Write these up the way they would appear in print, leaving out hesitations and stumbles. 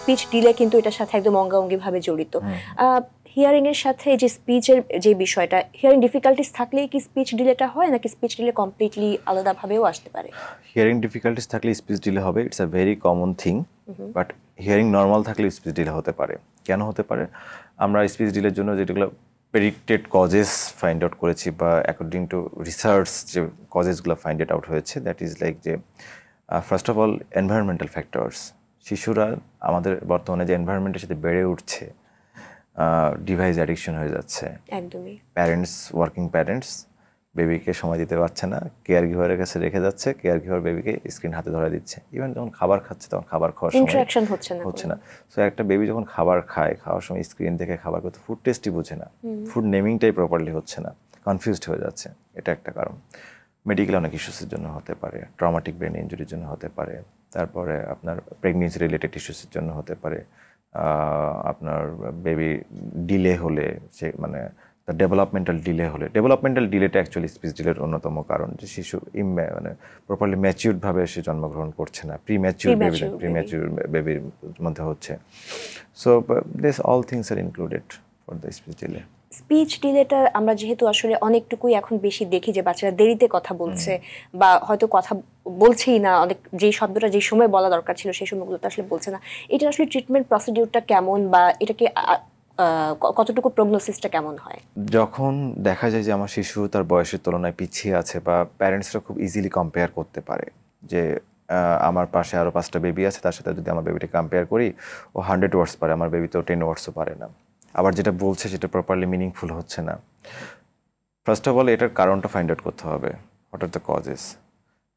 Speech delay কিন্তু এটার সাথে একদম অঙ্গাঙ্গিভাবে জড়িত। হিয়ারিং এর সাথে যে স্পিচের যে বিষয়টা, হিয়ারিং ডিফিকাল্টিস থাকলেই কি স্পিচ ডিলেটা হয়, নাকি স্পিচ ডিলে কমপ্লিটলি আলাদাভাবেও আসতে পারে? হিয়ারিং ডিফিকাল্টিস থাকলে স্পিচ ডিলে হবে, it's a very common thing. But hearing normal থাকলে স্পিচ ডিলে হতে পারে। কেন হতে পারে? আমরা স্পিচ ডিলের জন্য যেগুলো প্রেডিক্টেড কজেস ফাইন্ড আউট করেছি বা অ্যাকর্ডিং টু রিসার্চ যে কজেসগুলো ফাইন্ড আউট হয়েছে, দ্যাট ইজ লাইক যে first of all environmental factors. শিশুরা আমাদের বর্তমানে যে এনভায়রনমেন্টের সাথে বেড়ে উঠছে, ডিভাইস অ্যাডিকশন হয়ে যাচ্ছে, একদমই। প্যারেন্টস, ওয়ার্কিং প্যারেন্টস বেবিকে সময় দিতে পারছে না, কেয়ার গিভারের কাছে রেখে যাচ্ছে, কেয়ার গিভার বেবিকে স্ক্রিন হাতে ধরে দিচ্ছে। ইভেন যখন খাবার খাচ্ছে তখন খাবার খাওয়ার সময় ইন্টারাকশন হচ্ছে না। সো একটা বেবি যখন খাবার খায়, খাওয়ার সময় স্ক্রিন দেখে খাবার করতে ফুড টেস্টই বোঝে না, ফুড নেমিংটাই প্রপারলি হচ্ছে না, কনফিউজড হয়ে যাচ্ছে। এটা একটা কারণ। মেডিকেল অনেক ইস্যুসের জন্য হতে পারে, ট্রমাটিক ব্রেন ইঞ্জুরির জন্য হতে পারে, তারপরে আপনার প্রেগনেন্সি রিলেটেড ইস্যুসের জন্য হতে পারে, আপনার বেবি ডিলে হলে, সে মানে ডেভেলপমেন্টাল ডিলে হলে। ডেভেলপমেন্টাল ডিলেটা অ্যাকচুয়ালি স্পিচ ডিলের অন্যতম কারণ, যে শিশু মানে প্রপারলি ম্যাচিউরডভাবে সে জন্মগ্রহণ করছে না, প্রিম্যাচিউর বেবির মধ্যে হচ্ছে। So this all things are included for the speech delay. Speech ডিলেটা আমরা যেহেতু আসলে অনেকটুকুই এখন বেশি দেখি যে বাচ্চারা দেরিতে কথা বলছে বা হয়তো কথা বলছেই না, অনেক যে শব্দটা যে সময় বলা দরকার ছিল সেই সময়গুলো তো আসলে বলছে না। এটা আসলে ট্রিটমেন্ট প্রসিডিউরটা কেমন, বা এটাকে কতটুকু প্রগনোসিসটা কেমন হয়? যখন দেখা যায় যে আমার শিশু তার বয়সের তুলনায় পিছিয়ে আছে, বা প্যারেন্টসরা খুব ইজিলি কম্পেয়ার করতে পারে যে আমার পাশে আরও 5টা বেবি আছে, তার সাথে যদি আমার বেবিটা কম্পেয়ার করি, ও 100 ওয়ার্ডস পারে, আমার বেবি তো 10 ওয়ার্ডসও পারে না, আবার যেটা বলছে সেটা প্রপারলি মিনিংফুল হচ্ছে না। ফার্স্ট অফ অল এটার কারণটা ফাইন্ড আউট করতে হবে, what are the causes.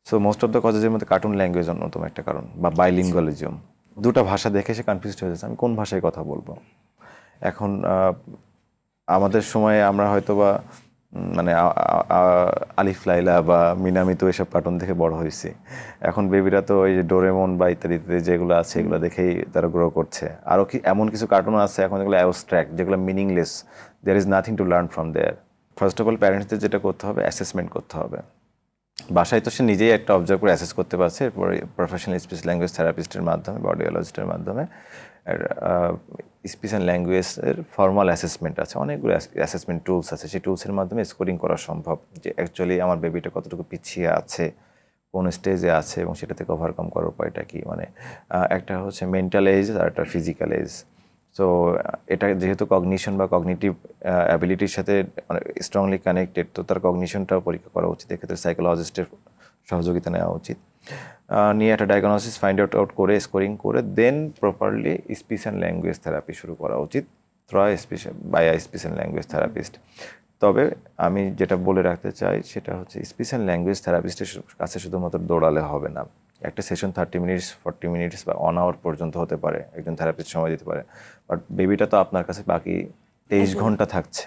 So most of the কজেসের মধ্যে কার্টুন ল্যাঙ্গুয়েজ অন্যতম একটা কারণ, বা বাইলিঙ্গুয়ালিজম। দুটা ভাষা দেখে সে কনফিউজড হয়ে যাচ্ছে, আমি কোন ভাষায় কথা বলবো। এখন আমাদের সময়ে আমরা হয়তো বা মানে আলিফ লাইলা বা মিনামিতো এসব কার্টুন দেখে বড় হয়েছি। এখন বেবিরা তো ওই যে ডোরেমন বা ইত্যাদি যেগুলো আছে এগুলো দেখেই তারা গ্রো করছে। আরও কি এমন কিছু কার্টুন আছে এখন যেগুলো অ্যাবস্ট্র্যাক্ট, যেগুলো meaningless, there is nothing to learn from there. First of all প্যারেন্টসদের যেটা করতে হবে, অ্যাসেসমেন্ট করতে হবে। বাসায় তো সে নিজেই একটা অবজার্ভ করে অ্যাসেস করতে পারছে, এরপরে প্রফেশনাল স্পিচ ল্যাঙ্গুয়েজ থেরাপিস্টের মাধ্যমে, বডিওলজিস্টের মাধ্যমে স্পিচ অ্যান্ড ল্যাঙ্গুয়েজের ফর্মাল অ্যাসেসমেন্ট আছে, অনেকগুলো অ্যাসেসমেন্ট টুলস আছে, সেই টুলসের মাধ্যমে স্কোরিং করা সম্ভব যে অ্যাকচুয়ালি আমার বেবিটা কতটুকু পিছিয়ে আছে, কোন স্টেজে আছে, এবং সেটা থেকে ওভারকাম করার উপায়টা কী। মানে একটা হচ্ছে মেন্টাল এজ আর একটা ফিজিক্যাল এজ। সো এটা যেহেতু কগনিশন বা কগনিটিভ অ্যাবিলিটির সাথে স্ট্রংলি কানেক্টেড, তো তার কগনিশনটাও পরীক্ষা করা উচিত। এক্ষেত্রে সাইকোলজিস্টের সহযোগিতা নেওয়া উচিত, নিয়ে একটা ডায়াগনোসিস ফাইন্ড আউট করে স্কোরিং করে then properly speech and language therapy শুরু করা উচিত by speech and language therapist. তবে আমি যেটা বলে রাখতে চাই সেটা হচ্ছে, স্পিচ অ্যান্ড ল্যাঙ্গুয়েজ থেরাপিস্টের কাছে শুধুমাত্র দৌড়ালে হবে না। একটা সেশন 30 মিনিটস, 40 মিনিটস বা 1 আওয়ার পর্যন্ত হতে পারে, একজন থেরাপিস্ট সময় দিতে পারে। বাট বেবিটা তো আপনার কাছে বাকি 23 ঘন্টা থাকছে,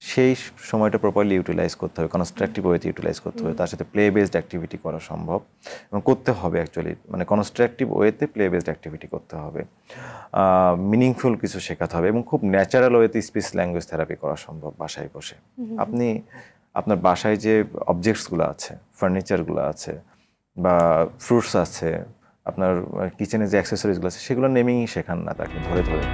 সেই সময়টা প্রপারলি ইউটিলাইজ করতে হবে, কনস্ট্রাকটিভ ওয়েতে ইউটিলাইজ করতে হবে। তার সাথে প্লে বেসড অ্যাক্টিভিটি করা সম্ভব এবং করতে হবে অ্যাকচুয়ালি, মানে কনস্ট্রাকটিভ ওয়েতে প্লে বেসড অ্যাক্টিভিটি করতে হবে, মিনিংফুল কিছু শেখাতে হবে, এবং খুব ন্যাচারাল ওয়েতে স্পিচ ল্যাঙ্গুয়েজ থেরাপি করা সম্ভব বাসায় বসে। আপনি আপনার বাসায় যে অবজেক্টসগুলো আছে, ফার্নিচারগুলো আছে বা ফ্রুটস আছে, আপনার কিচেনে যে অ্যাক্সেসরিজগুলো আছে, সেগুলো নেমেই শেখান না তাকে ধরে ধরে।